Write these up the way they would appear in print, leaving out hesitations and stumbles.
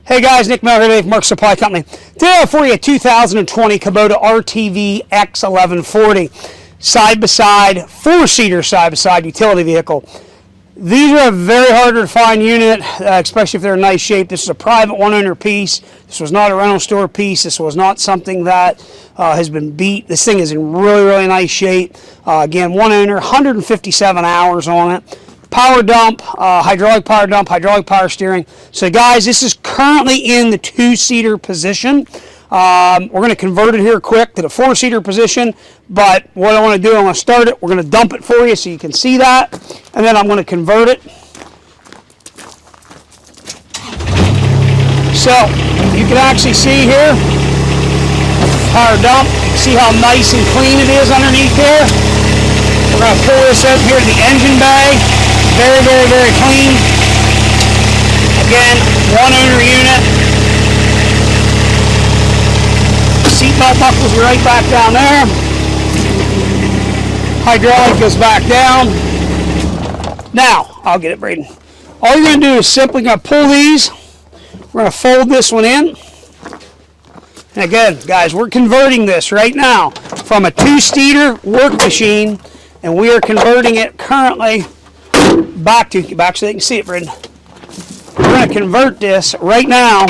Hey guys, Nick Miller here from Mark Supply Company. Today I have for you a 2020 Kubota RTV1140 side-by-side, four-seater side-by-side utility vehicle. These are a very hard to find unit, especially if they're in nice shape. This is a private one-owner piece. This was not a rental store piece. This was not something that has been beat. This thing is in really nice shape. Again, one owner, 157 hours on it. Power dump, hydraulic power steering. So guys, this is currently in the two-seater position. We're going to convert it here quick to the four-seater position, but what I want to do, I'm going to start it. We're going to dump it for you so you can see that, and then I'm going to convert it. So you can actually see here, power dump. See how nice and clean it is underneath here. We're going to pull this up here to the engine bay. Very clean. Again, one owner unit. Seatbelt buckles are right back down there. Hydraulic goes back down. Now, I'll get it, Braden. All you're going to do is simply going to pull these. We're going to fold this one in. And again, guys, we're converting this right now from a two-seater work machine, and we are converting it currently back so they can see it, Braden. We're going to convert this right now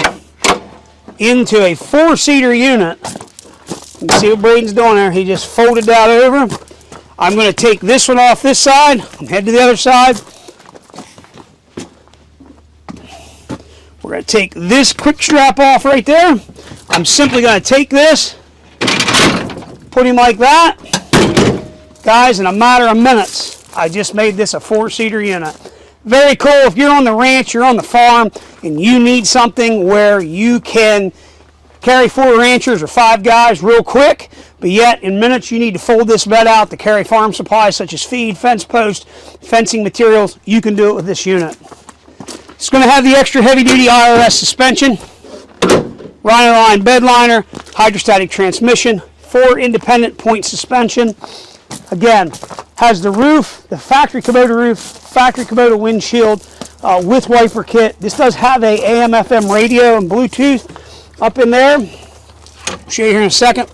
into a four-seater unit. You can see what Braden's doing there. He just folded that over. I'm going to take this one off this side and head to the other side. We're going to take this quick strap off right there. I'm simply going to take this, put him like that. Guys, in a matter of minutes, I just made this a four-seater unit. Very cool. If you're on the ranch, you're on the farm, and you need something where you can carry 4 ranchers or 5 guys real quick, but yet in minutes you need to fold this bed out to carry farm supplies such as feed, fence post, fencing materials, you can do it with this unit. It's going to have the extra heavy-duty IRS suspension, Rhino line bed liner, hydrostatic transmission, 4 independent point suspension. Again, has the roof, the factory Kubota roof, factory Kubota windshield with wiper kit. This does have a AM/FM radio and Bluetooth up in there. I'll show you here in a second.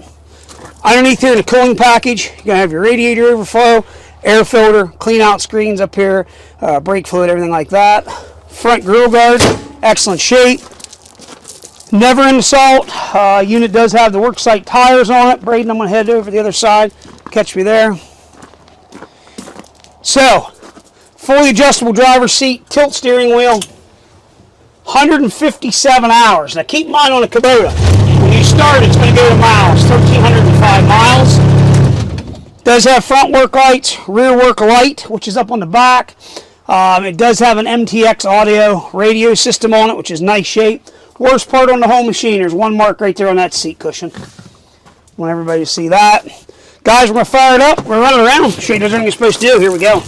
Underneath here in the cooling package, you're going to have your radiator overflow, air filter, clean out screens up here, brake fluid, everything like that. Front grill guard, excellent shape. Never in the salt. Unit does have the worksite tires on it. Braden, I'm going to head over to the other side. Catch me there. So, fully adjustable driver's seat, tilt steering wheel, 157 hours. Now keep in mind on a Kubota, when you start it's going to go to miles, 1,305 miles. Does have front work lights, rear work light, which is up on the back. It does have an MTX audio radio system on it, which is nice shape. Worst part on the whole machine, there's one mark right there on that seat cushion. I want everybody to see that. Guys, we're going to fire it up. We're running around. Show you everything you're supposed to do. Here we go.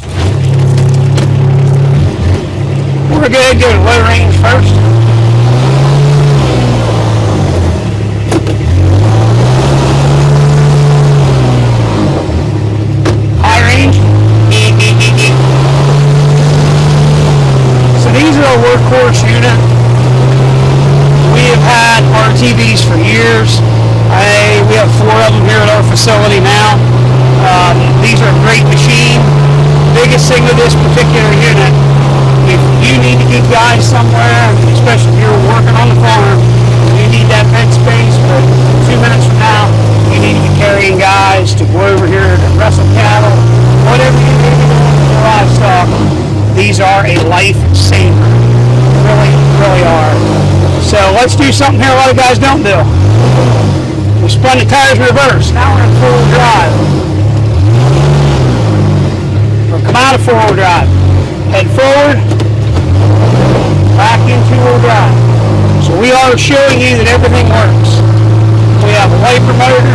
We're going to go ahead and go to low range first. High range. So these are our workhorse unit. We have had RTVs for years. We have 4 of them here at our facility now. These are a great machine. Biggest thing with this particular unit, if you need to get guys somewhere, especially if you're working on the farm, you need that bed space, but 2 minutes from now, you need to be carrying guys to go over here to wrestle cattle, whatever you need to do with your livestock. These are a lifesaver. Really are. So let's do something here a lot of guys don't do. We spun the tires reverse. Now we're in 4-wheel drive. We'll come out of 4-wheel drive. Head forward. Back in 2-wheel drive. So we are showing you that everything works. We have a wiper motor.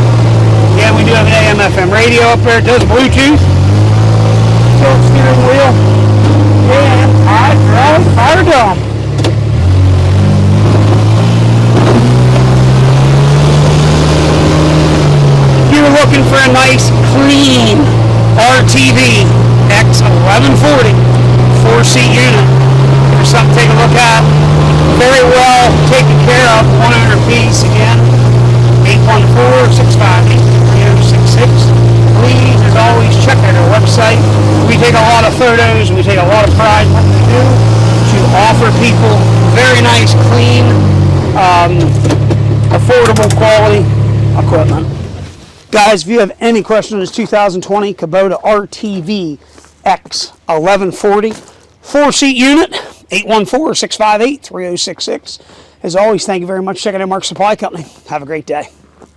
Again, we do have an AM/FM radio up there. It does Bluetooth. Tilt steering wheel. And hydraulic power dump. Looking for a nice clean RTV X1140 4-seat unit. Here's something to take a look at. Very well taken one owner piece again. 814-658-3066. Please, as always, check out our website. We take a lot of photos. We take a lot of pride in what we do to offer people very nice, clean, affordable quality equipment. Guys, if you have any questions on this 2020 Kubota RTV X1140 4-seat unit, 814-658-3066. As always, thank you very much for checking out Mark's Supply Company. Have a great day.